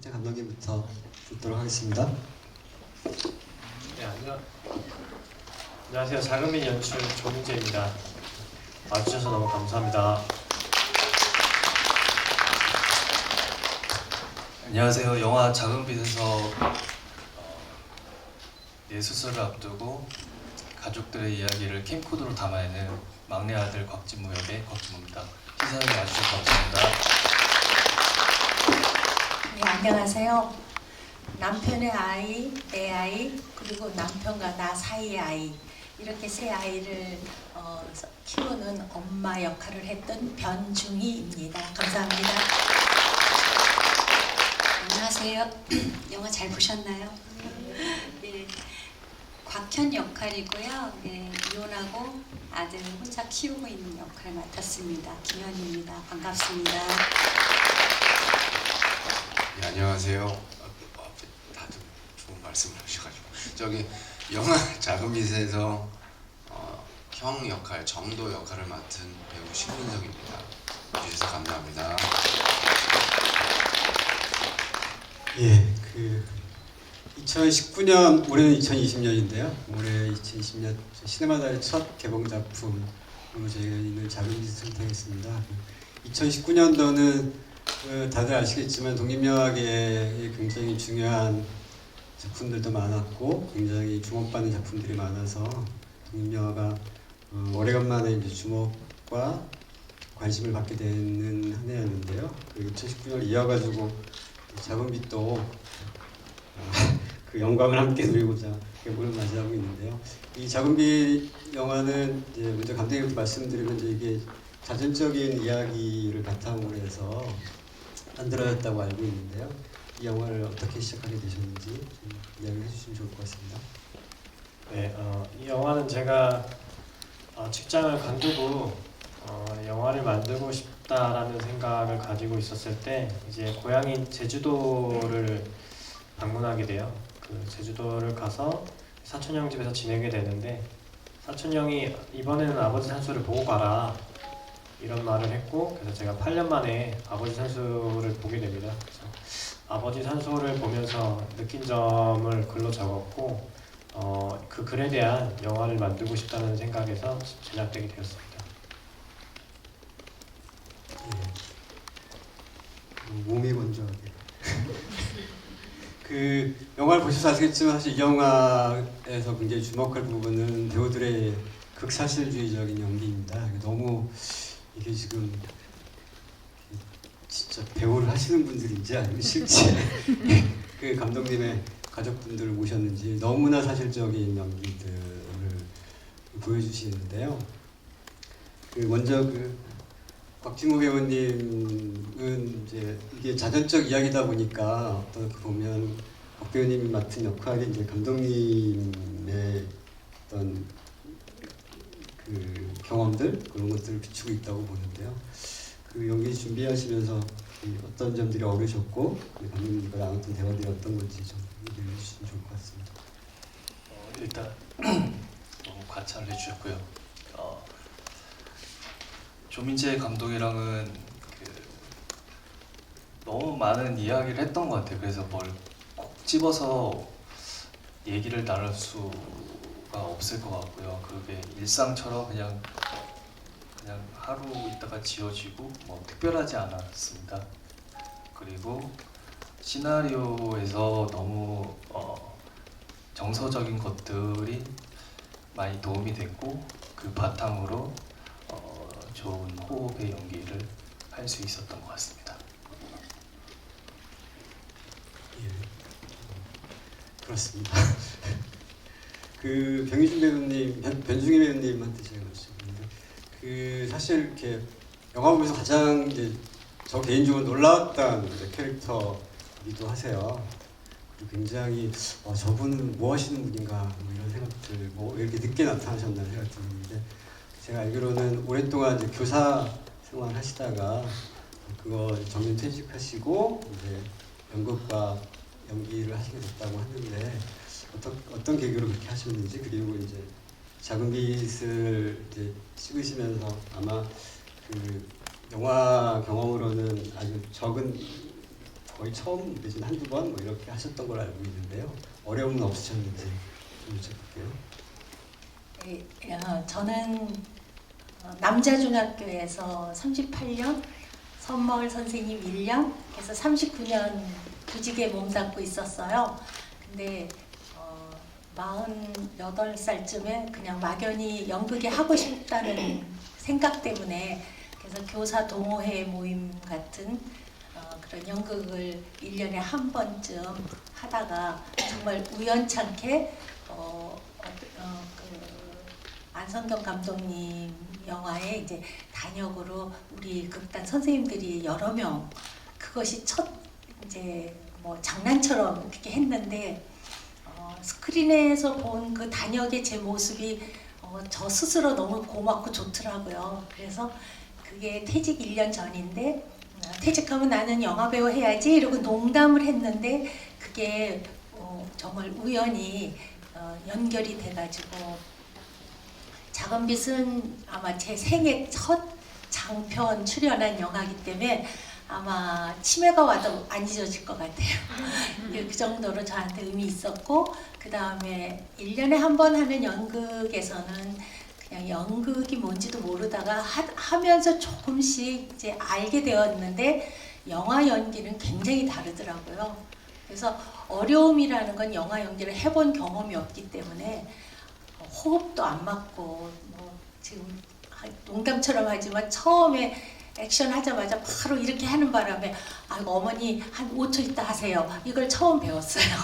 김태 감독님부터 듣도록 하겠습니다. 네, 안녕하세요. 자금빈 연출 조민재입니다. 와주셔서 너무 감사합니다. 안녕하세요. 영화 자금빛에서 뇌수술을 앞두고 가족들의 이야기를 캠코더로 담아내는 막내 아들 곽진무 역의 곽진무입니다. 시상에 와주셔서 감사합니다. 네, 안녕하세요. 남편의 아이, 내 아이, 그리고 남편과 나 사이의 아이, 이렇게 세 아이를 키우는 엄마 역할을 했던 변중희입니다. 감사합니다. 안녕하세요. 영화 잘 보셨나요? 네, 곽현 역할이고요. 네, 이혼하고 아들 혼자 키우고 있는 역할 맡았습니다. 김현희입니다. 반갑습니다. 네, 안녕하세요. 다들 좋은 말씀을 하셔가지고 저기 영화 작은 빛에서 형 역할, 정도 역할을 맡은 배우 신민석입니다. 와주셔서 감사합니다. 예, 2019년, 올해는 2020년인데요. 올해 2020년 시네마다의 첫 개봉 작품으로 저희는 작은 빛을 선택했습니다. 2019년도는 다들 아시겠지만 독립영화계에 굉장히 중요한 작품들도 많았고 굉장히 주목받는 작품들이 많아서 독립영화가 오래간만에 이제 주목과 관심을 받게 되는 한 해였는데요. 2019년을 이어가지고 작은 빛도 그 영광을 함께 누리고자 개봉을 맞이하고 있는데요. 이 작은 빛 영화는 이제 먼저 감독님께 말씀드리면 이제 이게 자전적인 이야기를 바탕으로 해서 만들어졌다고 알고 있는데요. 이 영화를 어떻게 시작하게 되셨는지 좀 이야기해 주시면 좋을 것 같습니다. 네, 이 영화는 제가 직장을 관두고 영화를 만들고 싶다라는 생각을 가지고 있었을 때 이제 고향인 제주도를 방문하게 돼요. 그 제주도를 가서 사촌형 집에서 지내게 되는데 사촌형이 이번에는 아버지 산소를 보고 가라 이런 말을 했고, 그래서 제가 8년 만에 아버지 산소를 보게 됩니다. 그래서 아버지 산소를 보면서 느낀 점을 글로 적었고 그 글에 대한 영화를 만들고 싶다는 생각에서 제작되게 되었습니다. 몸이 건조하게. 영화를 보셔서 아시겠지만 사실 이 영화에서 굉장히 주목할 부분은 배우들의 극사실주의적인 연기입니다. 너무 이게 지금 진짜 배우를 하시는 분들인지 아니면 실제 그 감독님의 가족분들을 모셨는지 너무나 사실적인 연기들을 보여주시는데요. 먼저 곽진무 배우님은 이제 이게 자전적 이야기다 보니까 어떻게 보면 곽 배우님이 맡은 역할이 이제 감독님의 어떤 그 경험들 그런 것들을 비추고 있다고 보는데요. 연기 준비하시면서 어떤 점들이 어려우셨고 감독님과 나눴던 대화들이 어떤 건지 좀 얘기해 주시면 좋을 것 같습니다. 일단 너무 관찰을 해주셨고요. 조민재 감독이랑은 너무 많은 이야기를 했던 것 같아요. 그래서 뭘 꼭 집어서 얘기를 나눌 수가 없을 것 같고요. 그게 일상처럼 그냥 하루 있다가 지워지고 뭐 특별하지 않았습니다. 그리고 시나리오에서 너무 정서적인 것들이 많이 도움이 됐고 그 바탕으로 좋은 호흡의 연기를 할 수 있었던 것 같습니다. 예, 그렇습니다. 병희준 배우님, 변중희 배우님한테 제가 여쭤보는데 사실 이렇게 영화 보면서 가장 이제 저 개인적으로 놀라웠던 캐릭터이기도 하세요. 그리고 굉장히 저분은 뭐 하시는 분인가 뭐 이런 생각들, 왜 이렇게 늦게 나타나셨나 생각 드는데 제가 알기로는 오랫동안 이제 교사 생활 하시다가 그거 정년 퇴직하시고 이제 연극과 연기를 하시게 됐다고 하는데 어떤 계기로 그렇게 하셨는지, 그리고 이제 작은 빛을 이제 찍으시면서 아마 영화 경험으로는 아주 적은 거의 처음 내지는 한두 번 뭐 이렇게 하셨던 걸 알고 있는데요. 어려움은 없으셨는지 좀 여쭤볼게요. 네, 저는 남자중학교에서 38년, 선마을 선생님 1년, 그래서 39년 구직에 몸담고 있었어요. 근데 48살쯤에 그냥 막연히 연극에 하고 싶다는 생각 때문에 그래서 교사 동호회 모임 같은 그런 연극을 1년에 한 번쯤 하다가 정말 우연찮게 안성경 감독님 영화에 이제 단역으로 우리 극단 선생님들이 여러 명, 그것이 첫 이제 뭐 장난처럼 그렇게 했는데 스크린에서 본 그 단역의 제 모습이 저 스스로 너무 고맙고 좋더라고요. 그래서 그게 퇴직 1년 전인데 퇴직하면 나는 영화배우 해야지 이러고 농담을 했는데 그게 정말 우연히 연결이 돼가지고 작은 빛은 아마 제 생애 첫 장편 출연한 영화이기 때문에 아마 치매가 와도 안 잊어질 것 같아요. 그 정도로 저한테 의미 있었고, 그 다음에 1년에 한 번 하는 연극에서는 그냥 연극이 뭔지도 모르다가 하면서 조금씩 이제 알게 되었는데 영화 연기는 굉장히 다르더라고요. 그래서 어려움이라는 건 영화 연기를 해본 경험이 없기 때문에 호흡도 안 맞고 뭐 지금 농담처럼 하지만 처음에 액션 하자마자 바로 이렇게 하는 바람에 아이고 어머니 한 5초 있다 하세요. 이걸 처음 배웠어요.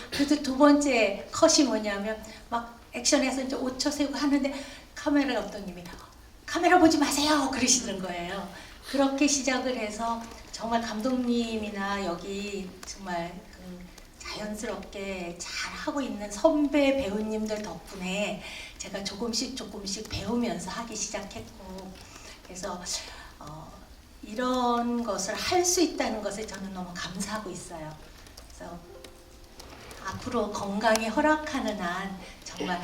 그래도 두 번째 컷이 뭐냐면 막 액션해서 이제 5초 세고 하는데 카메라 감독님이 카메라 보지 마세요 그러시는 거예요. 그렇게 시작을 해서 정말 감독님이나 여기 정말 자연스럽게 잘 하고 있는 선배 배우님들 덕분에 제가 조금씩 배우면서 하기 시작했고, 그래서 이런 것을 할 수 있다는 것에 저는 너무 감사하고 있어요. 그래서 앞으로 건강이 허락하는 한 정말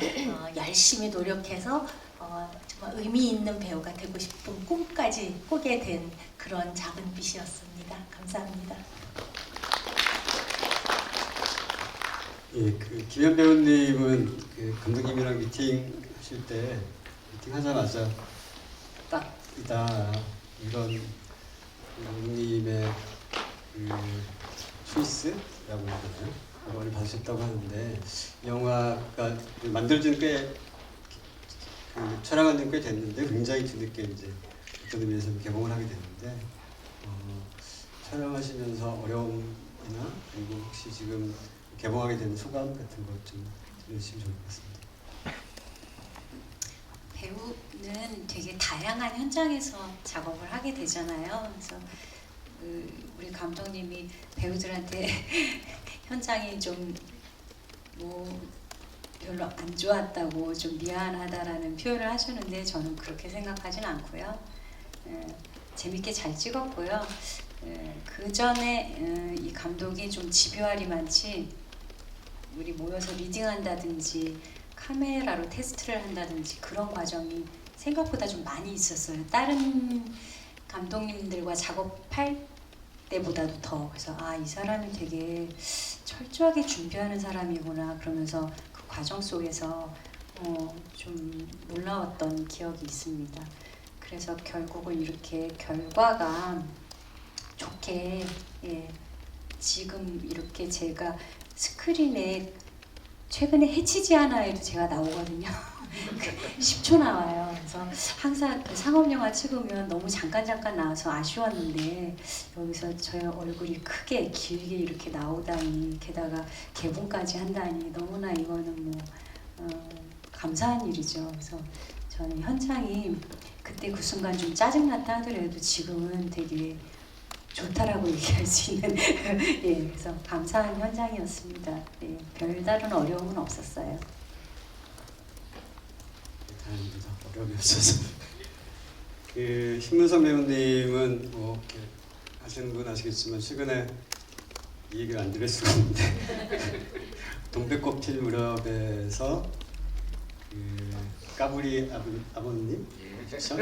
열심히 노력해서 정말 의미 있는 배우가 되고 싶은 꿈까지 꾸게 된 그런 작은 빛이었습니다. 감사합니다. 예, 그 김현 배우님은 그 감독님이랑 미팅 하실 때 미팅 하자마자 딱이다 이런 감독님의 그 초이스라고 하잖아요. 그걸 받으셨다고 하는데 영화가 만들어진 꽤 촬영한 지는 꽤 됐는데 굉장히 뒤늦게 이제 어떤 의미에서 개봉을 하게 됐는데 촬영하시면서 어려움이나 그리고 혹시 지금 개봉하게 된 소감 같은 것 좀 들려주시면 좋을 것 같습니다. 배우는 되게 다양한 현장에서 작업을 하게 되잖아요. 그래서 우리 감독님이 배우들한테 현장이 좀 뭐 별로 안 좋았다고 좀 미안하다라는 표현을 하셨는데 저는 그렇게 생각하진 않고요. 재밌게 잘 찍었고요. 그 전에 이 감독이 좀 집요할이 많지 우리 모여서 리딩한다든지 카메라로 테스트를 한다든지 그런 과정이 생각보다 좀 많이 있었어요. 다른 감독님들과 작업할 때보다도 더. 그래서 이 사람이 되게 철저하게 준비하는 사람이구나 그러면서 그 과정 속에서 좀 놀라웠던 기억이 있습니다. 그래서 결국은 이렇게 결과가 좋게 지금 이렇게 제가 스크린에 최근에 해치지 않아에도 제가 나오거든요. 10초 나와요. 그래서 항상 그 상업영화 찍으면 너무 잠깐 나와서 아쉬웠는데 여기서 저의 얼굴이 크게 길게 이렇게 나오다니 게다가 개봉까지 한다니 너무나 이거는 뭐 감사한 일이죠. 그래서 저는 현장이 그때 그 순간 좀 짜증났다 하더라도 지금은 되게 좋다라고 얘기할 수 있는 예, 그래서 감사한 현장이었습니다. 예, 별다른 어려움은 없었어요. 다행입니다. 어려움이 없어서. 그 신문선 배우님은 뭐 이렇게 아시는 분 아시겠지만 최근에 이 얘기를 안 드릴 수가 없는데 동백꽃필 무렵에서 그 까불이 아버님 그렇죠?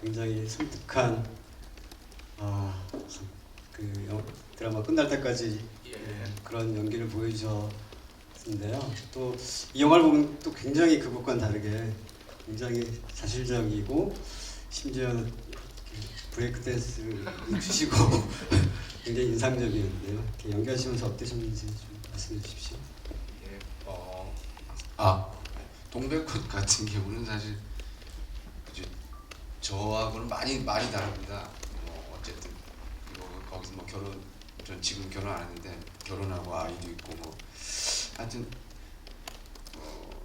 굉장히 섬뜩한 드라마 끝날 때까지 그런 연기를 보여주셨는데요. 또 이 영화를 보면 또 굉장히 그것과는 다르게 굉장히 자실적이고 심지어 브레이크 댄스를 주시고 굉장히 인상적이었는데요. 이렇게 연기하시면서 어떠셨는지 좀 말씀해 주십시오. 예, 동백꽃 같은 경우는 사실 이제 저하고는 많이 다릅니다. 어쨌든 거기서 전 지금 결혼 안 했는데 결혼하고 아이도 있고 하여튼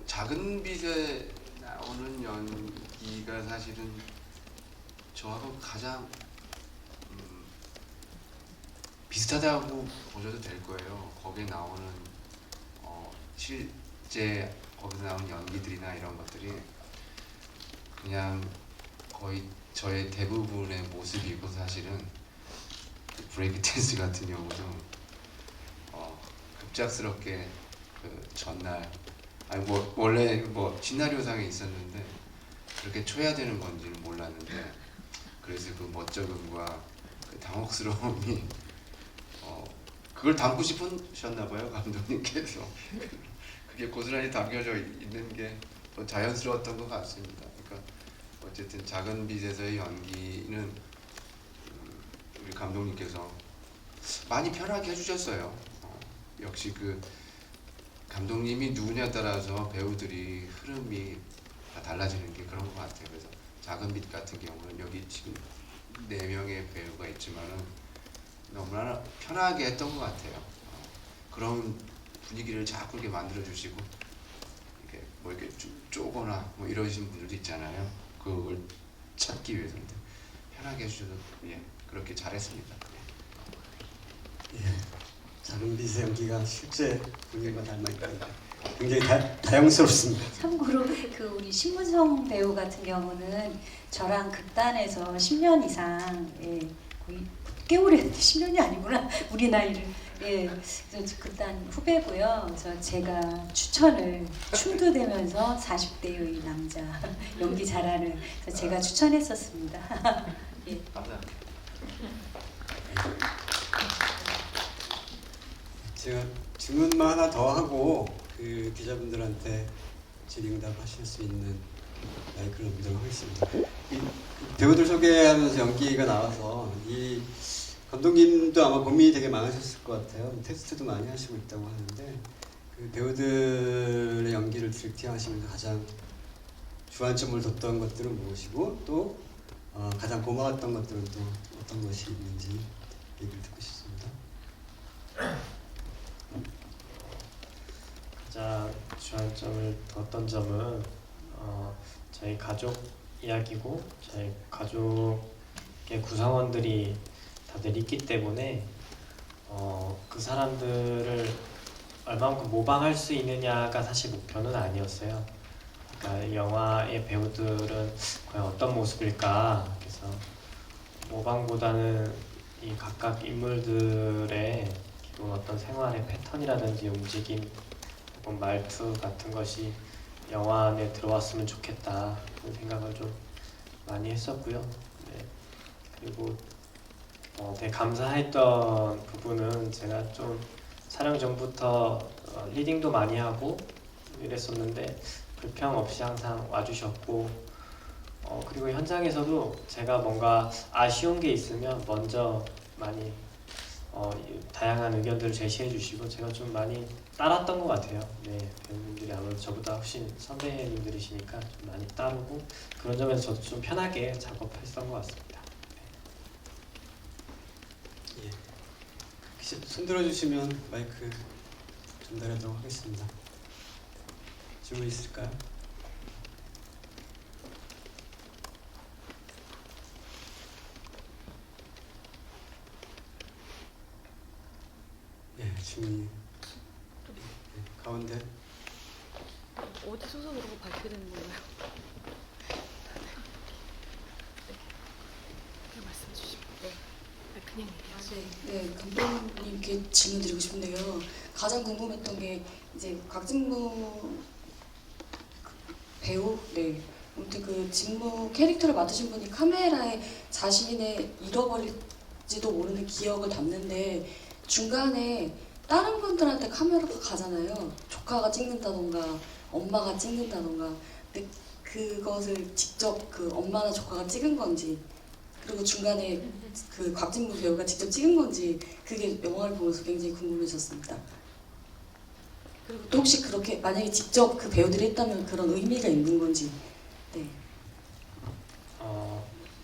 작은 빛에 나오는 연기가 사실은 저하고 가장 비슷하다고 보셔도 될 거예요. 거기에 나오는 실제 거기서 나오는 연기들이나 이런 것들이 그냥 거의 저의 대부분의 모습이고 사실은 브레이크 댄스 같은 경우도 급작스럽게 그 전날 원래 시나리오상에 있었는데 그렇게 쳐야 되는 건지는 몰랐는데 그래서 그 멋쩍음과 그 당혹스러움이 그걸 담고 싶으셨나 봐요 감독님께서. 그게 고스란히 담겨져 있는 게 더 자연스러웠던 것 같습니다. 그러니까 어쨌든 작은 빛에서의 연기는 우리 감독님께서 많이 편하게 해주셨어요. 역시 그 감독님이 누구냐에 따라서 배우들이 흐름이 다 달라지는 게 그런 것 같아요. 그래서 작은 빛 같은 경우는 여기 지금 4명의 배우가 있지만은 너무나 편하게 했던 것 같아요. 그런 분위기를 자꾸 이렇게 만들어 주시고 이렇게 쪼거나 이러신 분들도 있잖아요. 그걸 찾기 위해서 편하게 해주셔서 그렇게 잘했습니다. 예, 작은 빛의 연기가 실제 분위기와 닮아있다. 굉장히 다양스럽습니다. 참고로 그 우리 신문성 배우 같은 경우는 저랑 극단에서 10년 이상 거의 꽤 오래 했는데 10년이 아니구나 우리 나이를 그래서 극단 후배고요. 그래서 제가 추천을 춤도 되면서 40대의 남자 연기 잘하는 그래서 제가 추천했었습니다. 예. 감사합니다. 제가 질문만 하나 더 하고 그 기자분들한테 질의응답하실 수 있는 마이크를 운영하겠습니다. 배우들 소개하면서 연기가 나와서 이 감독님도 아마 고민이 되게 많으셨을 것 같아요. 테스트도 많이 하시고 있다고 하는데 그 배우들의 연기를 디렉팅하시면서 가장 주안점을 뒀던 것들은 무엇이고 또 가장 고마웠던 것들은 또 어떤 것이 있는지 얘기를 듣고 싶습니다. 가장 주안점을 뒀던 점은 저희 가족 이야기고 저희 가족의 구성원들이 다들 있기 때문에 그 사람들을 얼마만큼 모방할 수 있느냐가 사실 목표는 아니었어요. 그러니까 영화의 배우들은 과연 어떤 모습일까? 그래서 모방보다는 이 각각 인물들의 기본 어떤 생활의 패턴이라든지 움직임 혹은 말투 같은 것이 영화 안에 들어왔으면 좋겠다 그런 생각을 좀 많이 했었고요. 네. 그리고 되게 감사했던 부분은 제가 좀 촬영 전부터 리딩도 많이 하고 이랬었는데 불평 없이 항상 와주셨고 그리고 현장에서도 제가 뭔가 아쉬운 게 있으면 먼저 많이 다양한 의견들을 제시해 주시고 제가 좀 많이 따랐던 것 같아요. 네, 배우님들이 아무래도 저보다 훨씬 선배님들이시니까 좀 많이 따르고 그런 점에서 저도 좀 편하게 작업했던 것 같습니다. 손 들어주시면 마이크 전달하도록 하겠습니다. 질문 있을까요? 예, 질문이 가운데. 어디 소속으로 밝히게 되는 거예요? 그냥 말씀해 주시면. 네. 그냥 얘기하세요. 네, 감독님께 질문 드리고 싶은데요. 가장 궁금했던 게 이제 곽진무 배우, 아무튼 그 진무 캐릭터를 맡으신 분이 카메라에 자신의 잃어버린 지도 모르는 기억을 담는데 중간에 다른 분들한테 카메라가 가잖아요. 조카가 찍는다던가 엄마가 찍는다던가. 근데 그것을 직접 그 엄마나 조카가 찍은 건지 그리고 중간에 그 곽진무 배우가 직접 찍은 건지 그게 영화를 보면서 굉장히 궁금해졌습니다. 그리고 또 혹시 그렇게 만약에 직접 그 배우들이 했다면 그런 의미가 있는 건지. 네.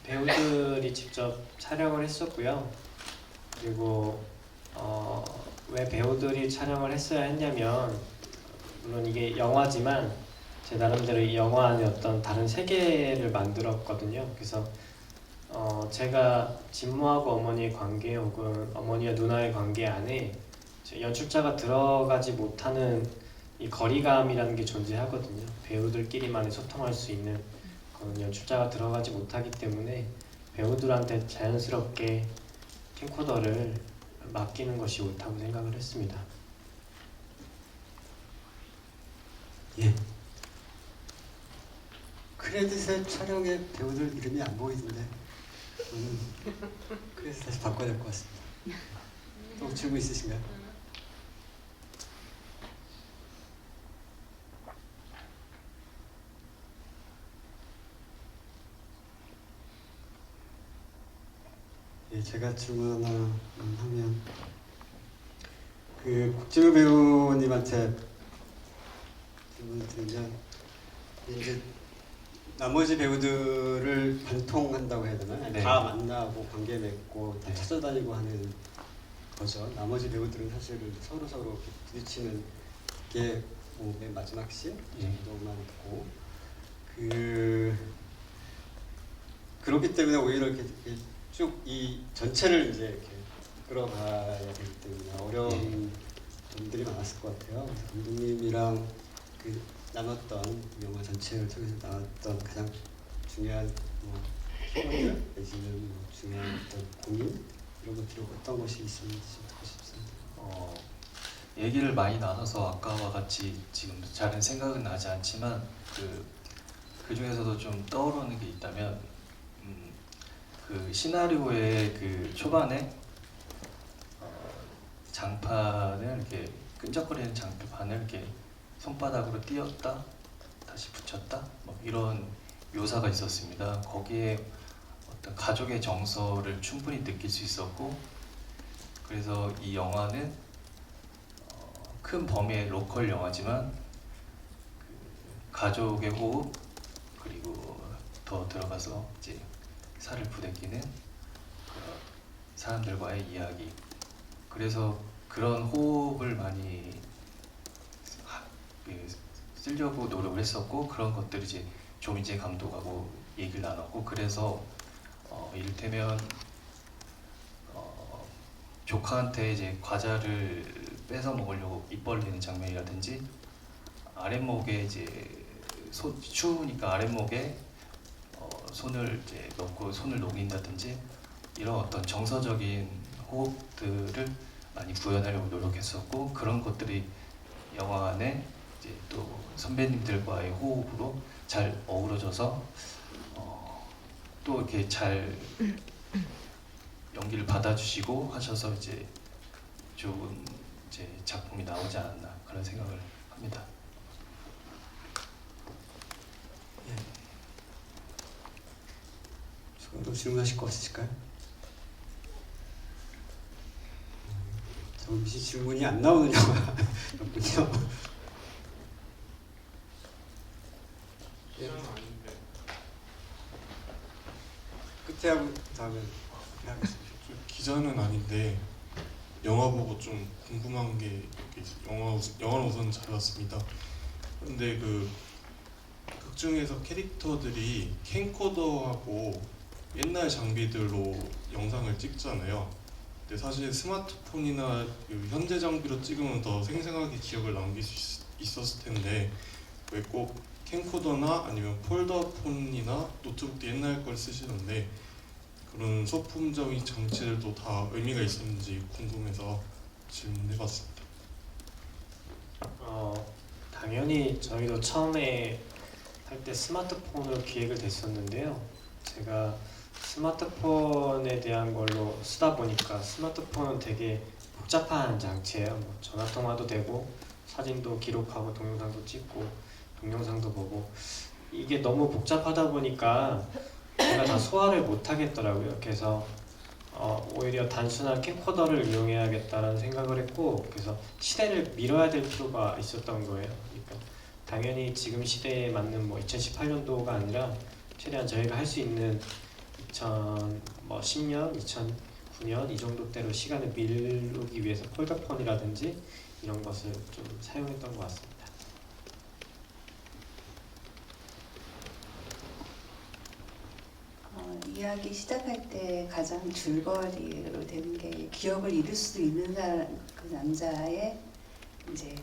배우들이 직접 촬영을 했었고요. 그리고 왜 배우들이 촬영을 했어야 했냐면 물론 이게 영화지만 제 나름대로 이 영화 안에 어떤 다른 세계를 만들었거든요. 그래서 제가 진모하고 어머니의 관계 혹은 어머니와 누나의 관계 안에 연출자가 들어가지 못하는 이 거리감이라는 게 존재하거든요. 배우들끼리만이 소통할 수 있는 그런 연출자가 들어가지 못하기 때문에 배우들한테 자연스럽게 캠코더를 맡기는 것이 옳다고 생각을 했습니다. 예. 크레딧의 촬영에 배우들 이름이 안 보이던데 그래서 다시 바꿔야 될 것 같습니다. 또 질문 있으신가요? 예, 제가 질문 하나 하면 그 국진우 배우님한테 질문을 드리면 이제 나머지 배우들을 관통한다고 해야 되나? 네. 다 만나고 관계 맺고 다 네. 찾아다니고 하는 거죠. 나머지 배우들은 사실 서로 부딪히는 게 뭐 맨 마지막 씬 정도만 있고 그렇기 때문에 오히려 이렇게 쭉 이 전체를 이제 이렇게 끌어가야 되기 때문에 어려운 점들이 많았을 것 같아요. 그래서 감독님이랑 그 나눴던 영화 전체를 통해서 나눴던 가장 중요한 키워드 내지는 중요한 어떤 고민 이런 것들이 어떤 것이 있었는지 듣고 싶습니다. 얘기를 많이 나눠서 아까와 같이 지금 잘은 생각은 나지 않지만 그 중에서도 좀 떠오르는 게 있다면 그 시나리오의 그 초반에 장판을 이렇게 끈적거리는 장판을 이렇게 손바닥으로 띄었다 다시 붙였다 뭐 이런 묘사가 있었습니다. 거기에 어떤 가족의 정서를 충분히 느낄 수 있었고 그래서 이 영화는 큰 범위의 로컬 영화지만 그 가족의 호흡 그리고 더 들어가서 이제 살을 부대끼는 그런 사람들과의 이야기 그래서 그런 호흡을 많이 쓰려고 노력을 했었고 그런 것들을 이제 조민재 감독하고 얘기를 나눴고 그래서 이를테면 조카한테 이제 과자를 뺏어 먹으려고 입 벌리는 장면이라든지 아랫목에 이제 추우니까 아랫목에 손을 이제 넣고 손을 녹인다든지 이런 어떤 정서적인 호흡들을 많이 구현하려고 노력했었고 그런 것들이 영화 안에 이제 또 선배님들과의 호흡으로 잘 어우러져서 또 이렇게 잘 연기를 받아주시고 하셔서 이제 좋은 이제 작품이 나오지 않았나 그런 생각을 합니다. 추가로 질문하실 거 없으실까요? 잠시 질문이 안 나오는 영화였군요. 끝에 하고 다음에 하겠습니다. 기자는 아닌데 영화 보고 좀 궁금한 게 영화는 우선 잘 봤습니다. 근데 그 극 중에서 캐릭터들이 캠코더하고 옛날 장비들로 영상을 찍잖아요. 근데 사실 스마트폰이나 현재 장비로 찍으면 더 생생하게 기억을 남길 수 있었을 텐데 왜 꼭 캠코더나 아니면 폴더폰이나 노트북도 옛날 걸 쓰시던데 그런 소품적인 장치들도 다 의미가 있었는지 궁금해서 질문해봤습니다. 당연히 저희도 처음에 할 때 스마트폰으로 기획을 됐었는데요. 제가 스마트폰에 대한 걸로 쓰다 보니까 스마트폰은 되게 복잡한 장치예요. 뭐 전화 통화도 되고 사진도 기록하고 동영상도 찍고 동영상도 보고 이게 너무 복잡하다 보니까 제가 다 소화를 못 하겠더라고요. 그래서 오히려 단순한 캠코더를 이용해야겠다는 생각을 했고 그래서 시대를 밀어야 될 필요가 있었던 거예요. 그러니까 당연히 지금 시대에 맞는 뭐 2018년도가 아니라 최대한 저희가 할 수 있는 2010년, 2009년 이 정도 때로 시간을 미루기 위해서 폴더폰이라든지 이런 것을 좀 사용했던 것 같습니다. 이야기 시작할 때 가장 줄거리로 되는 게 기억을 잃을 수도 있는 사람, 그 남자의 이제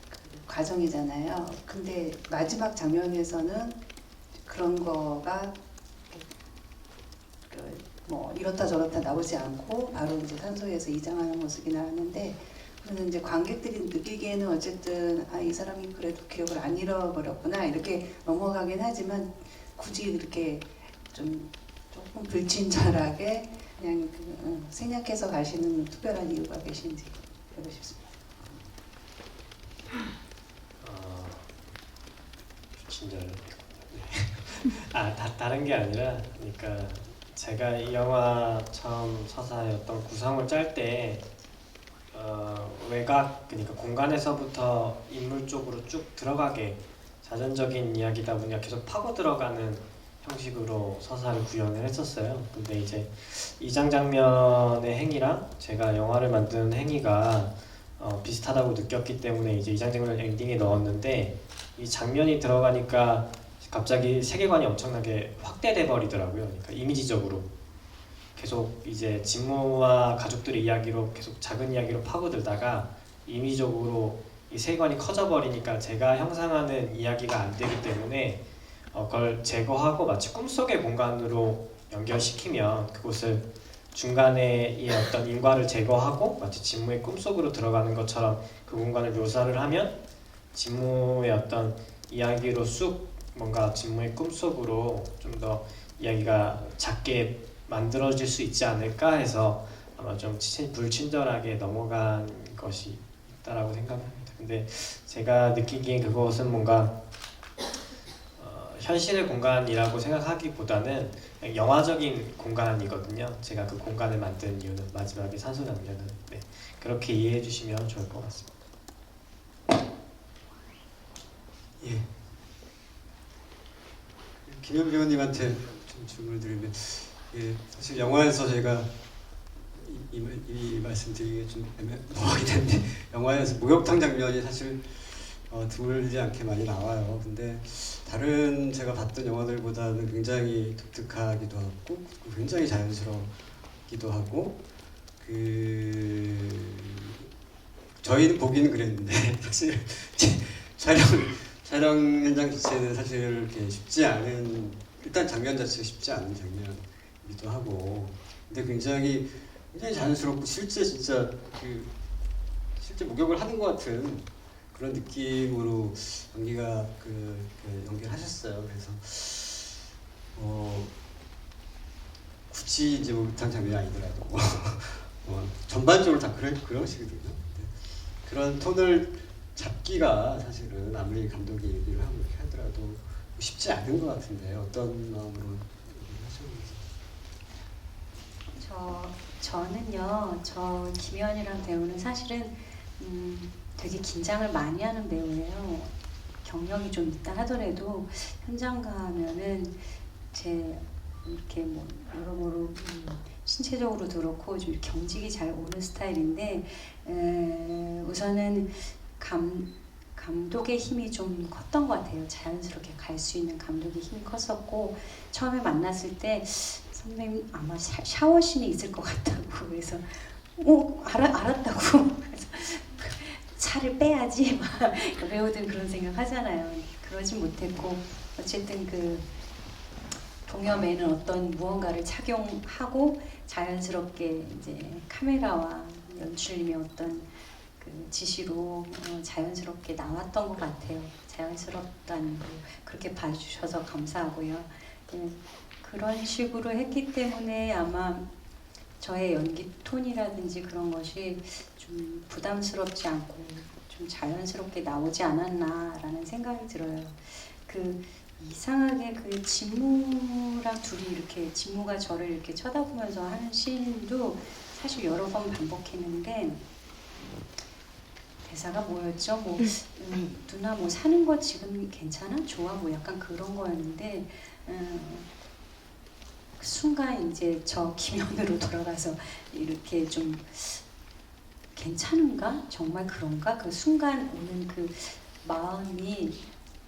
그 과정이잖아요. 근데 마지막 장면에서는 그런 거가 뭐 이렇다 저렇다 나오지 않고 바로 이제 산소에서 이장하는 모습이 나왔는데 그러면 이제 관객들이 느끼기에는 어쨌든 이 사람이 그래도 기억을 안 잃어버렸구나 이렇게 넘어가긴 하지만 굳이 이렇게 좀 조금 불친절하게 그냥 생략해서 가시는 특별한 이유가 계신지 알고 싶습니다. 불친절. 다른 게 아니라, 그러니까 제가 이 영화 처음 서사의 어떤 구성을 짤 때 외곽, 그러니까 공간에서부터 인물 쪽으로 쭉 들어가게 자전적인 이야기다 보니까 계속 파고 들어가는 형식으로 서사를 구현을 했었어요. 근데 이제 이장 장면의 행위랑 제가 영화를 만드는 행위가 비슷하다고 느꼈기 때문에 이제 이장 장면을 엔딩에 넣었는데 이 장면이 들어가니까 갑자기 세계관이 엄청나게 확대돼 버리더라고요. 그러니까 이미지적으로 계속 이제 진무와 가족들의 이야기로 계속 작은 이야기로 파고들다가 이미지적으로 이 세계관이 커져 버리니까 제가 형상하는 이야기가 안 되기 때문에 그걸 제거하고 마치 꿈속의 공간으로 연결시키면 그곳을 중간에 이 어떤 인과를 제거하고 마치 진무의 꿈속으로 들어가는 것처럼 그 공간을 묘사를 하면 진무의 어떤 이야기로 쑥 뭔가 진무의 꿈속으로 좀 더 이야기가 작게 만들어질 수 있지 않을까 해서 아마 좀 불친절하게 넘어간 것이 있다라고 생각합니다. 근데 제가 느끼기엔 그것은 뭔가 현실의 공간이라고 생각하기보다는 영화적인 공간이거든요. 제가 그 공간을 만든 이유는 마지막에 산소 장면은 그렇게 이해해 주시면 좋을 것 같습니다. 예. 김현 배우님한테 좀 질문을 드리면, 사실 영화에서 제가 이 말씀드리기 좀 애매하긴 한데 영화에서 목욕탕 장면이 사실 드물지 않게 많이 나와요. 근데 다른 제가 봤던 영화들보다는 굉장히 독특하기도 하고 굉장히 자연스럽기도 하고 저희는 보기는 그랬는데 사실 촬영 현장 자체는 사실 이렇게 쉽지 않은, 일단 장면 자체가 쉽지 않은 장면이기도 하고, 근데 굉장히 자연스럽고 실제 진짜 실제 목욕을 하는 것 같은 그런 느낌으로 연기를 하셨어요. 그래서 굳이 이제 목욕탕 장면이 아니더라도 전반적으로 다 그러시거든요. 그런 톤을 잡기가 사실은 아무리 감독이 얘기를 하고 이렇게 하더라도 쉽지 않은 것 같은데 어떤 마음으로 얘기를 하셨는지. 저는요, 김연이라는 배우는 사실은 되게 긴장을 많이 하는 배우예요. 경력이 좀 있다 하더라도 현장 가면은 이렇게 뭐 여러모로 신체적으로도 그렇고 좀 경직이 잘 오는 스타일인데 우선은 감독의 힘이 좀 컸던 것 같아요. 자연스럽게 갈 수 있는 감독의 힘이 컸었고 처음에 만났을 때 선배님 아마 샤워씬이 있을 것 같다고 그래서 알았다고 그래서 차를 빼야지 막 배우들 그런 생각 하잖아요. 그러진 못했고 어쨌든 동엽에는 어떤 무언가를 착용하고 자연스럽게 이제 카메라와 연출님의 어떤 지시로 자연스럽게 나왔던 것 같아요. 자연스럽다는 거 그렇게 봐주셔서 감사하고요. 그런 식으로 했기 때문에 아마 저의 연기 톤이라든지 그런 것이 좀 부담스럽지 않고 좀 자연스럽게 나오지 않았나라는 생각이 들어요. 그 이상하게 그 진무랑 둘이 이렇게 진무가 저를 이렇게 쳐다보면서 하는 씬도 사실 여러 번 반복했는데 대사가 뭐였죠? 뭐 누나 뭐 사는 거 지금 괜찮아? 좋아? 뭐 약간 그런 거였는데 그 순간 이제 저 김연으로 돌아가서 이렇게 좀 괜찮은가? 정말 그런가? 그 순간 오는 그 마음이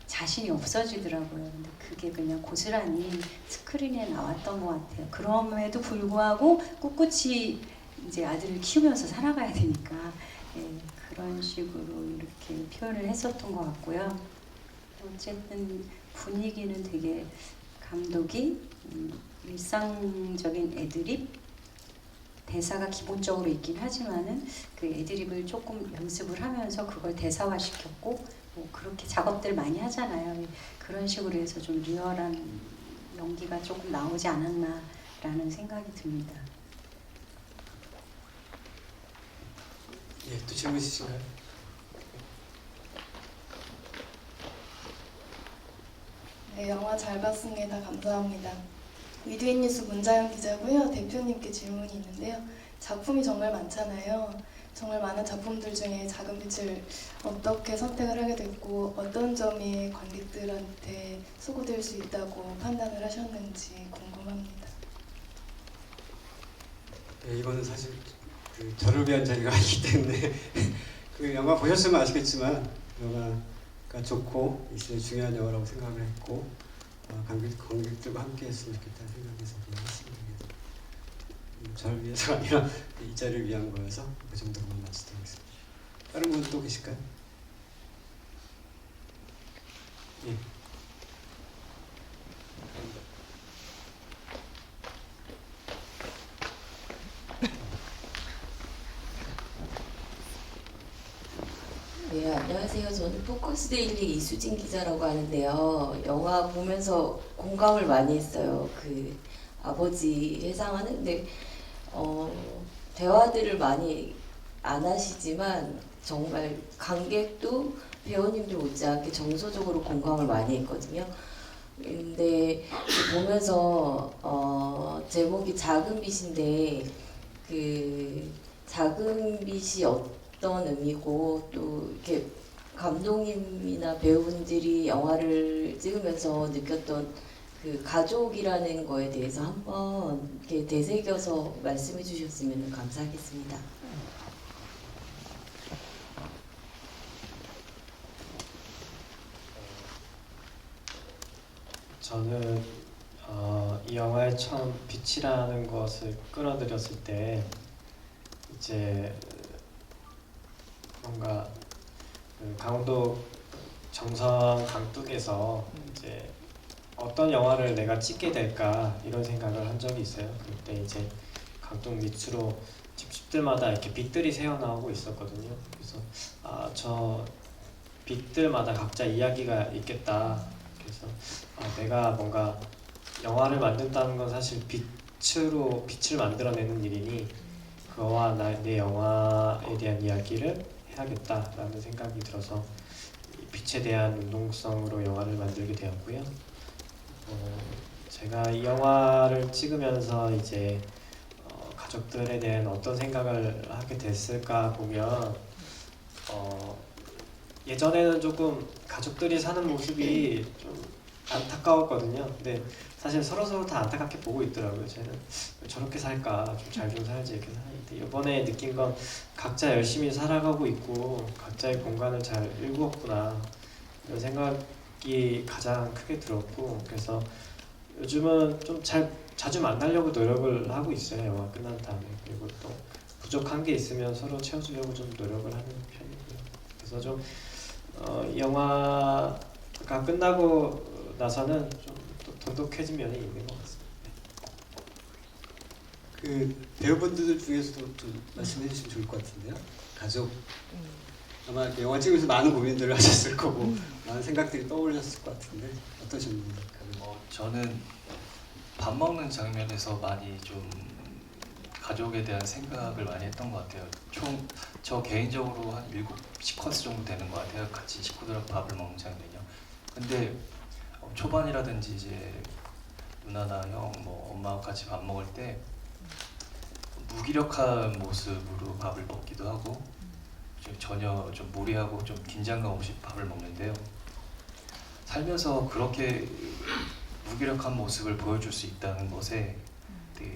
자신이 없어지더라고요. 근데 그게 그냥 고스란히 스크린에 나왔던 것 같아요. 그럼에도 불구하고 꿋꿋이 이제 아들을 키우면서 살아가야 되니까 예, 그런 식으로 이렇게 표현을 했었던 것 같고요. 어쨌든 분위기는 되게 감독이 일상적인 애드립 대사가 기본적으로 있긴 하지만은 그 애드립을 조금 연습을 하면서 그걸 대사화 시켰고 뭐 그렇게 작업들 많이 하잖아요. 그런 식으로 해서 좀 리얼한 연기가 조금 나오지 않았나라는 생각이 듭니다. 예, 또 질문 있으신가요? 네, 영화 잘 봤습니다. 감사합니다. 위드잇 뉴스 문자영 기자고요. 대표님께 질문이 있는데요. 작품이 정말 많잖아요. 정말 많은 작품들 중에 작은 빛을 어떻게 선택을 하게 됐고 어떤 점이 관객들한테 소구될 수 있다고 판단을 하셨는지 궁금합니다. 네, 이거는 사실 그 저를 위한 자리가 아니기 때문에 그 영화 보셨으면 아시겠지만 영화가 좋고 이 시대에 중요한 영화라고 생각을 했고 관객들과 함께 했으면 좋겠다는 생각에서 그냥 했습니다. 저를 위해서가 아니라 이 자리를 위한 거여서 그 정도로만 마치도록 하겠습니다. 다른 분 또 계실까요? 예. 네, 안녕하세요. 저는 포커스데일리 이수진 기자라고 하는데요. 영화 보면서 공감을 많이 했어요. 그 아버지 회상하는데 대화들을 많이 안 하시지만 정말 관객도 배우님들 못지않게 정서적으로 공감을 많이 했거든요. 근데 보면서 제목이 작은 빛인데 그 작은 빛이 어떤 의미고 또 이렇게 감독님이나 배우분들이 영화를 찍으면서 느꼈던 그 가족이라는 거에 대해서 한번 이렇게 되새겨서 말씀해 주셨으면 감사하겠습니다. 저는 이 영화에 처음 빛이라는 것을 끌어들였을 때 이제 뭔가 그 강원도 정선 강둑에서 이제 어떤 영화를 내가 찍게 될까 이런 생각을 한 적이 있어요. 그때 이제 강둑 밑으로 집들마다 이렇게 빛들이 새어나오고 있었거든요. 그래서 저 빛들마다 각자 이야기가 있겠다. 그래서 내가 뭔가 영화를 만든다는 건 사실 빛으로 빛을 만들어내는 일이니 그와 내 영화에 대한 이야기를 해야겠다라는 생각이 들어서 빛에 대한 운동성으로 영화를 만들게 되었고요. 제가 이 영화를 찍으면서 이제 가족들에 대한 어떤 생각을 하게 됐을까 보면 예전에는 조금 가족들이 사는 모습이 좀 안타까웠거든요. 근데 사실 서로 다 안타깝게 보고 있더라고요. 쟤는 왜 저렇게 살까, 좀 잘 좀 살지 이렇게 사는데 이번에 느낀 건 각자 열심히 살아가고 있고 각자의 공간을 잘 일구었구나 이런 생각이 가장 크게 들었고 그래서 요즘은 좀 자주 만나려고 노력을 하고 있어요. 영화 끝난 다음에. 그리고 또 부족한 게 있으면 서로 채워주려고 좀 노력을 하는 편이고요. 그래서 좀 이 영화가 끝나고 나서는 좀 또 돈독해진 면이 있는 것 같습니다. 그 배우분들 중에서도 좀 말씀해 주시면 좋을 것 같은데요. 가족 아마 영화 찍으면서 많은 고민들을 하셨을 거고 많은 생각들이 떠올렸을 것 같은데 어떠십니까? 저는 밥 먹는 장면에서 많이 좀 가족에 대한 생각을 많이 했던 것 같아요. 총 저 개인적으로 한 7코스 정도 되는 것 같아요. 같이 식구들하고 밥을 먹는 장면이요. 근데 초반이라든지 이제 누나나 형, 뭐 엄마와 같이 밥 먹을 때 무기력한 모습으로 밥을 먹기도 하고 전혀 좀 무리하고 좀 긴장감 없이 밥을 먹는데요. 살면서 그렇게 무기력한 모습을 보여줄 수 있다는 것에 되게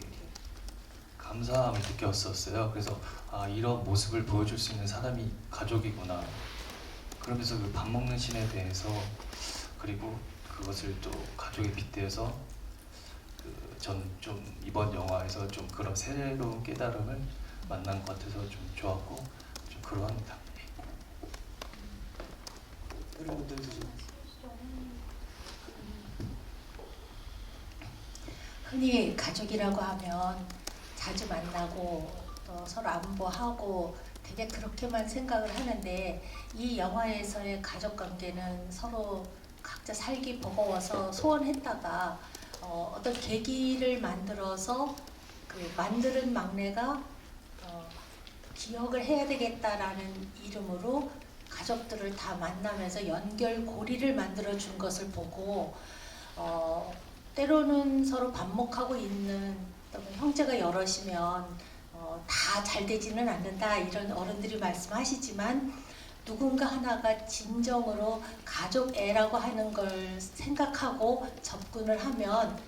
감사함을 느꼈었어요. 그래서 아, 이런 모습을 보여줄 수 있는 사람이 가족이구나. 그러면서 그 밥 먹는 신에 대해서 그리고 그것을 또 가족에 빗대어서 전 좀 이번 영화에서 좀 그런 새로운 깨달음을 만난 것 같아서 좀 좋았고 좀 그러합니다. 다른 분들도 좀 흔히 가족이라고 하면 자주 만나고 또 서로 안부하고 되게 그렇게만 생각을 하는데 이 영화에서의 가족 관계는 서로 각자 살기 버거워서 소원했다가 어떤 계기를 만들어서 그 만드는 막내가 기억을 해야 되겠다라는 이름으로 가족들을 다 만나면서 연결고리를 만들어 준 것을 보고 때로는 서로 반목하고 있는 형제가 여럿이면 다 잘 되지는 않는다 이런 어른들이 말씀하시지만 누군가 하나가 진정으로 가족애라고 하는 걸 생각하고 접근을 하면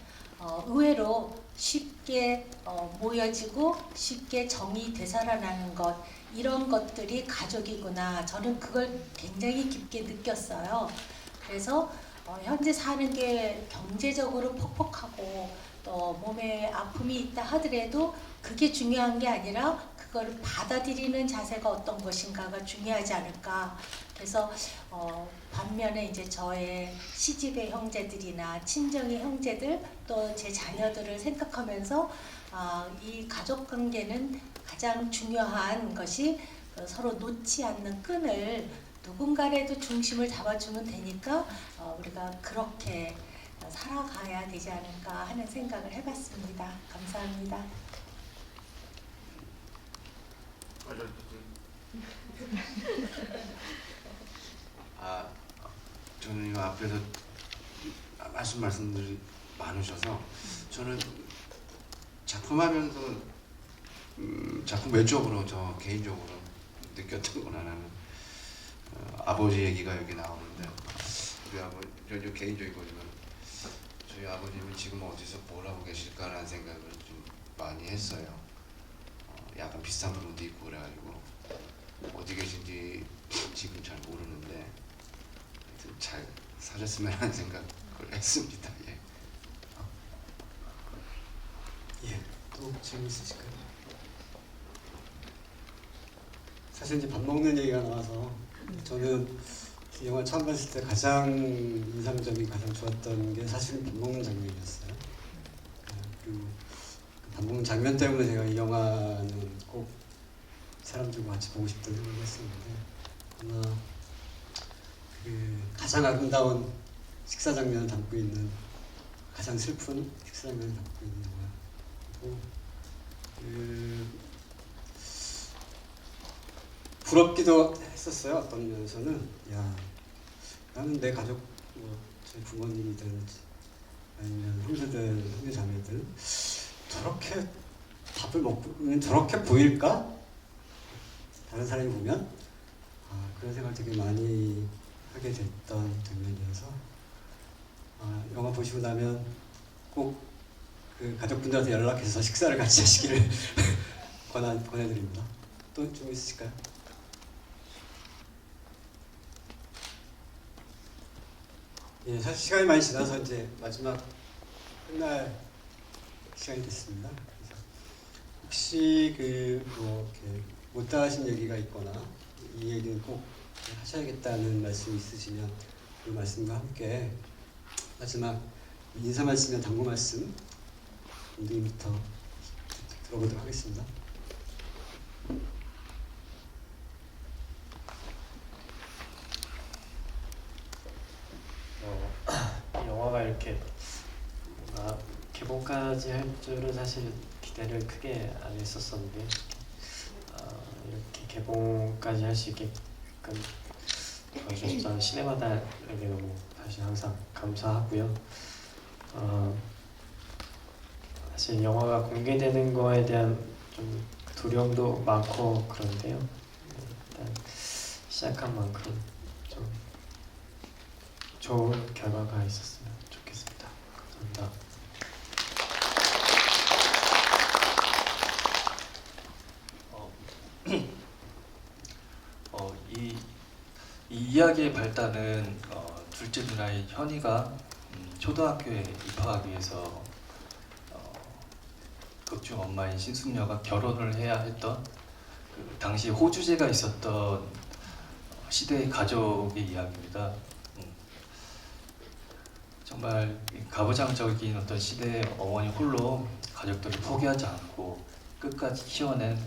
의외로 쉽게 모여지고 쉽게 정이 되살아나는 것 이런 것들이 가족이구나 저는 그걸 굉장히 깊게 느꼈어요. 그래서 현재 사는 게 경제적으로 퍽퍽하고 또 몸에 아픔이 있다 하더라도 그게 중요한 게 아니라 그걸 받아들이는 자세가 어떤 것인가가 중요하지 않을까. 그래서 반면에 이제 저의 시집의 형제들이나 친정의 형제들 또 제 자녀들을 생각하면서 이 가족 관계는 가장 중요한 것이 서로 놓지 않는 끈을 누군가라도 중심을 잡아주면 되니까 우리가 그렇게 살아가야 되지 않을까 하는 생각을 해봤습니다. 감사합니다. 저는 이 앞에서 말씀들이 많으셔서 저는 작품하면서 작품 외적으로 저 개인적으로 느꼈던 건 하나는 아버지 얘기가 여기 나오는데 우리 아버지 저 개인적인 거지만 저희 아버님은 지금 어디서 뭘 하고 계실까라는 생각을 좀 많이 했어요. 약간 비슷한 부분도 있고 그래가지고 어디 계신지 지금 잘 모르는데 하여튼 잘 사셨으면 하는 생각을 했습니다. 예, 또 질문 있으실까요? 사실 이제 밥 먹는 얘기가 나와서 저는 이 영화 처음 봤을 때 가장 인상적이 가장 좋았던 게 사실은 밥 먹는 장면이었어요. 그리고 그 밥 먹는 장면 때문에 제가 이 영화는 꼭 사람들과 같이 보고 싶다는 생각을 했었는데 아마 그 가장 아름다운 식사 장면을 담고 있는 가장 슬픈 식사 장면을 담고 있는 영화고 부럽기도 했었어요. 어떤 면에서는 야 나는 내 가족 제 부모님이든 아니면 형제들 형제 자매들 저렇게 밥을 먹고 저렇게 보일까? 다른 사람이 보면 그런 생각 되게 많이 하게 됐던 장면이어서 영화 보시고 나면 꼭 그 가족분들한테 연락해서 식사를 같이 하시기를 권해드립니다. 또 좀 있으실까요? 예, 사실 시간이 많이 지나서 이제 마지막 끝날 시간이 됐습니다. 그래서 혹시 뭐 이렇게 못다 하신 얘기가 있거나 이 얘기는 꼭 하셔야겠다는 말씀이 있으시면 그 말씀과 함께 마지막 인사 말씀이나 당부 말씀 감독님부터 들어보도록 하겠습니다. 이 영화가 이렇게 뭔가 개봉 개봉까지 할 줄은 사실 기대를 크게 안 했었었는데 이렇게 개봉까지 할 수 있게끔 도와주셨던 시네마다에게 너무 다시 항상 감사하고요. 사실 영화가 공개되는 거에 대한 좀 두려움도 많고 그런데요. 일단 시작한 만큼 좀 좋은 결과가 있었으면 좋겠습니다. 감사합니다. 이 이야기의 발단은 둘째 누나인 현이가 초등학교에 입학하기 위해서 극중 엄마인 신숙녀가 결혼을 해야 했던 그 당시 호주제가 있었던 시대의 가족의 이야기입니다. 정말 가부장적인 어떤 시대의 어머니 홀로 가족들을 포기하지 않고 끝까지 키워낸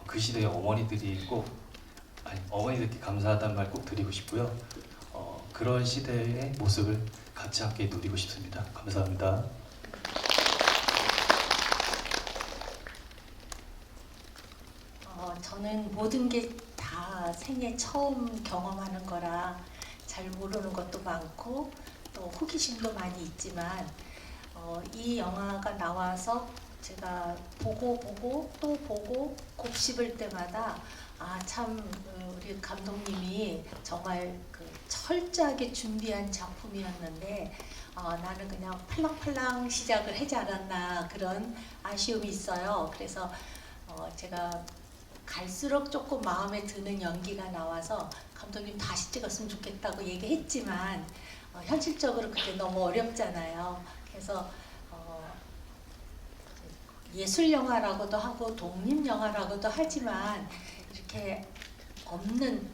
그 시대의 어머니들이 어머니들께 감사하다는 말 꼭 드리고 싶고요. 그런 시대의 모습을 같이 함께 누리고 싶습니다. 감사합니다. 저는 모든 게 다 생애 처음 경험하는 거라 잘 모르는 것도 많고 또 호기심도 많이 있지만 이 영화가 나와서 제가 보고 또 보고 곱씹을 때마다 참 우리 감독님이 정말 그 철저하게 준비한 작품이었는데 나는 그냥 팔랑팔랑 시작을 하지 않았나 그런 아쉬움이 있어요. 그래서 제가 갈수록 조금 마음에 드는 연기가 나와서 감독님 다시 찍었으면 좋겠다고 얘기했지만 현실적으로 그게 너무 어렵잖아요. 그래서 예술 영화라고도 하고 독립 영화라고도 하지만 이렇게 없는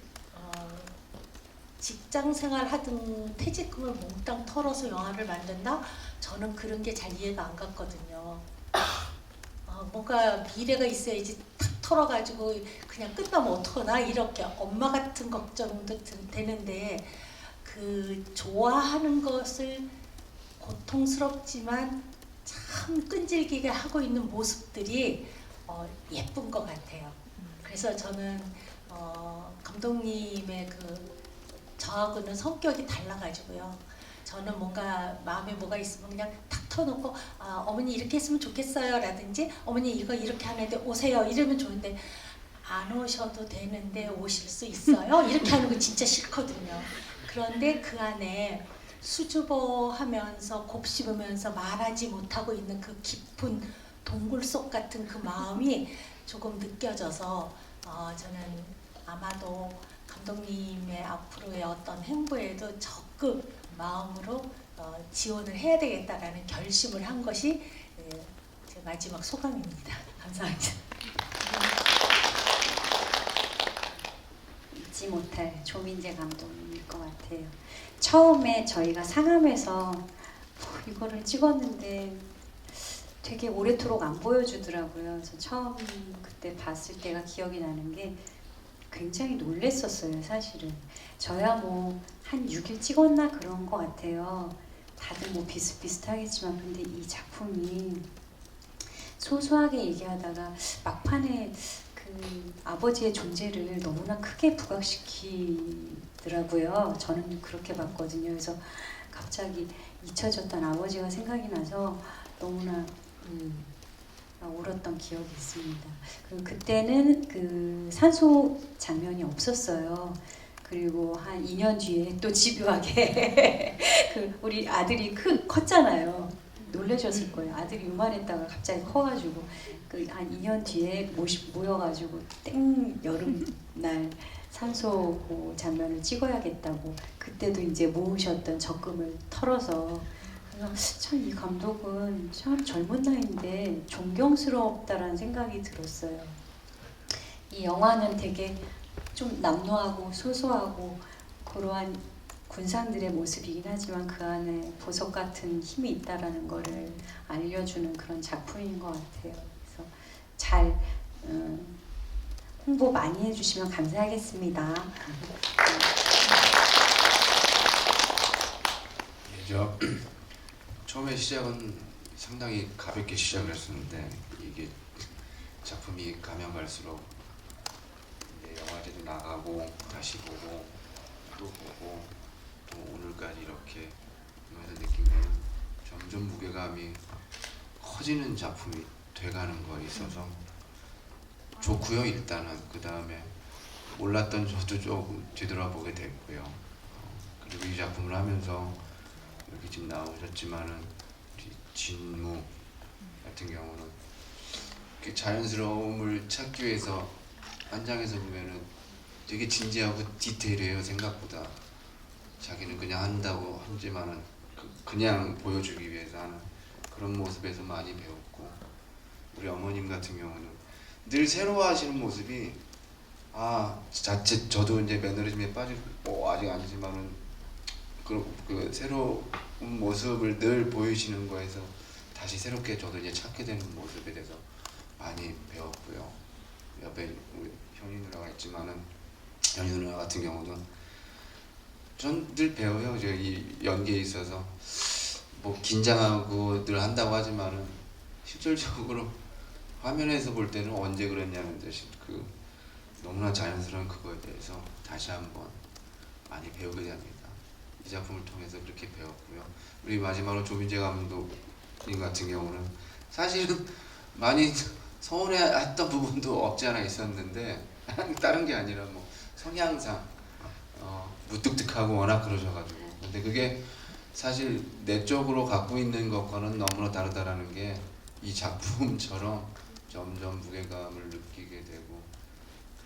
직장 생활 하던 퇴직금을 몽땅 털어서 영화를 만든다? 저는 그런 게 잘 이해가 안 갔거든요. 뭔가 미래가 있어야지 탁 털어가지고 그냥 끝나면 어떡하나 이렇게 엄마 같은 걱정도 되는데 그 좋아하는 것을 고통스럽지만 참 끈질기게 하고 있는 모습들이 예쁜 것 같아요. 그래서 저는 감독님의 저하고는 성격이 달라가지고요. 저는 뭔가 마음에 뭐가 있으면 그냥 탁 터놓고 어머니 이렇게 했으면 좋겠어요 라든지 어머니 이거 이렇게 하는데 오세요 이러면 좋은데 안 오셔도 되는데 오실 수 있어요? 이렇게 하는 거 진짜 싫거든요. 그런데 그 안에 수줍어하면서 곱씹으면서 말하지 못하고 있는 그 깊은 동굴 속 같은 그 마음이 조금 느껴져서 저는 아마도 감독님의 앞으로의 어떤 행보에도 적극 마음으로 지원을 해야 되겠다라는 결심을 한 것이 제 마지막 소감입니다. 감사합니다. 잊지 못할 조민재 감독님일 것 같아요. 처음에 저희가 상암에서 이거를 찍었는데 되게 오래도록 안 보여주더라고요. 그래서 처음 그때 봤을 때가 기억이 나는 게 굉장히 놀랬었어요. 사실은 저야 뭐 한 6일 찍었나 그런 것 같아요. 다들 뭐 비슷비슷하겠지만 근데 이 작품이 소소하게 얘기하다가 막판에 그 아버지의 존재를 너무나 크게 부각시키더라고요. 저는 그렇게 봤거든요. 그래서 갑자기 잊혀졌던 아버지가 생각이 나서 너무나 울었던 기억이 있습니다. 그리고 그때는 그 산소 장면이 없었어요. 그리고 한 2년 뒤에 또 집요하게 그 우리 아들이 컸잖아요. 놀라셨을 거예요. 아들이 요만했다가 갑자기 커가지고 그 한 2년 뒤에 모여가지고 땡 여름날 산소 그 장면을 찍어야겠다고 그때도 이제 모으셨던 적금을 털어서 참 이 감독은 참 젊은 나이인데 존경스럽다라는 생각이 들었어요. 이 영화는 되게 좀 남루하고 소소하고 그러한 군상들의 모습이긴 하지만 그 안에 보석 같은 힘이 있다라는 거를 알려주는 그런 작품인 것 같아요. 그래서 잘 홍보 많이 해주시면 감사하겠습니다. 처음에 시작은 상당히 가볍게 시작을 했었는데 이게 작품이 가면 갈수록 이제 영화제도 나가고 다시 보고 또 보고 또 오늘까지 이렇게 보면서 느낀 거는 점점 무게감이 커지는 작품이 돼가는 거에 있어서 좋고요. 일단은 그 다음에 몰랐던 저도 조금 뒤돌아보게 됐고요. 그리고 이 작품을 하면서 여기 지금 나오셨지만은 우리 진무 같은 경우는 그 자연스러움을 찾기 위해서 현장에서 보면은 되게 진지하고 디테일해요. 생각보다 자기는 그냥 한다고 하지만은 그냥 보여주기 위해서 하는 그런 모습에서 많이 배웠고, 우리 어머님 같은 경우는 늘 새로워하시는 모습이 자칫 저도 이제 매너리즘에 빠지고 아직 아니지만은 그 새로운 모습을 늘 보이시는 거에서 다시 새롭게 저도 이제 찾게 되는 모습에 대해서 많이 배웠고요. 옆에 우리 현희 누나가 있지만은 현희 누나 같은 경우는 전 늘 배워요. 제가 이 연기에 있어서 뭐 긴장하고 늘 한다고 하지만은 실질적으로 화면에서 볼 때는 언제 그랬냐는 듯이 그 너무나 자연스러운 그거에 대해서 다시 한번 많이 배우게 됩니다. 이 작품을 통해서 그렇게 배웠고요. 우리 마지막으로 조민재 감독님 같은 경우는 사실은 많이 서운해했던 부분도 없지 않아 있었는데 다른 게 아니라 뭐 성향상 무뚝뚝하고 워낙 그러셔가지고, 근데 그게 사실 내적으로 갖고 있는 것과는 너무나 다르다라는 게 이 작품처럼 점점 무게감을 느끼게 되고,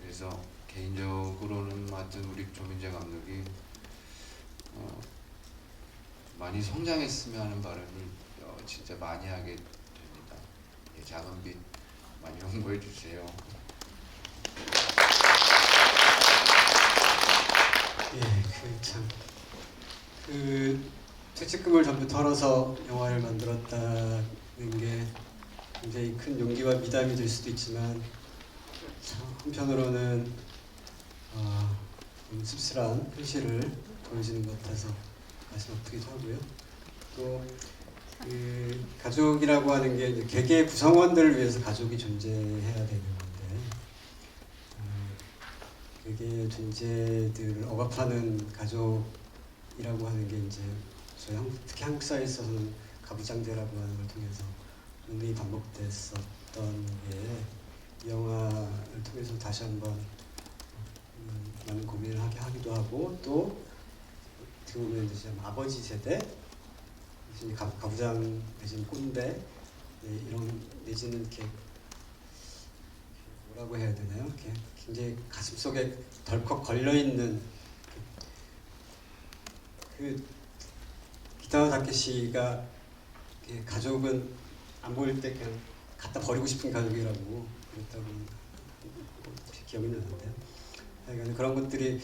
그래서 개인적으로는 하여튼 우리 조민재 감독이 많이 성장했으면 하는 바람을 진짜 많이 하게 됩니다. 예, 작은 빛 많이 홍보해 주세요. 퇴직금을 전부 털어서 영화를 만들었다는 게 굉장히 큰 용기와 미담이 될 수도 있지만 한편으로는 좀 씁쓸한 현실을 보여주는 것 같아서 가슴 아프기도 하고요. 또 가족이라고 하는 게 이제 개개의 구성원들을 위해서 가족이 존재해야 되는 건데, 개개의 존재들을 억압하는 가족이라고 하는 게 이제 저희 특히 한국 사회에 있어서는 가부장제라고 하는 걸 통해서 은근히 반복됐었던 게 이 영화를 통해서 다시 한번 많은 고민을 하기도 하고, 또 어떻게 보면 이제 아버지 세대, 가부장 내지는 꼰대, 이런 내지는 이렇게 뭐라고 해야 되나요? 이렇게 굉장히 가슴 속에 덜컥 걸려 있는 기타오 타케시가 가족은 안 보일 때 그냥 갖다 버리고 싶은 가족이라고 그랬다고 기억이 나는데요. 하여간 그런 것들이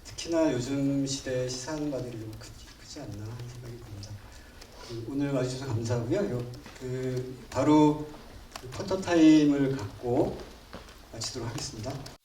특히나 요즘 시대에 시사받을 좀 크지 않나 하는 생각이 듭니다. 오늘 와주셔서 감사하고요. 바로 포토 타임을 갖고 마치도록 하겠습니다.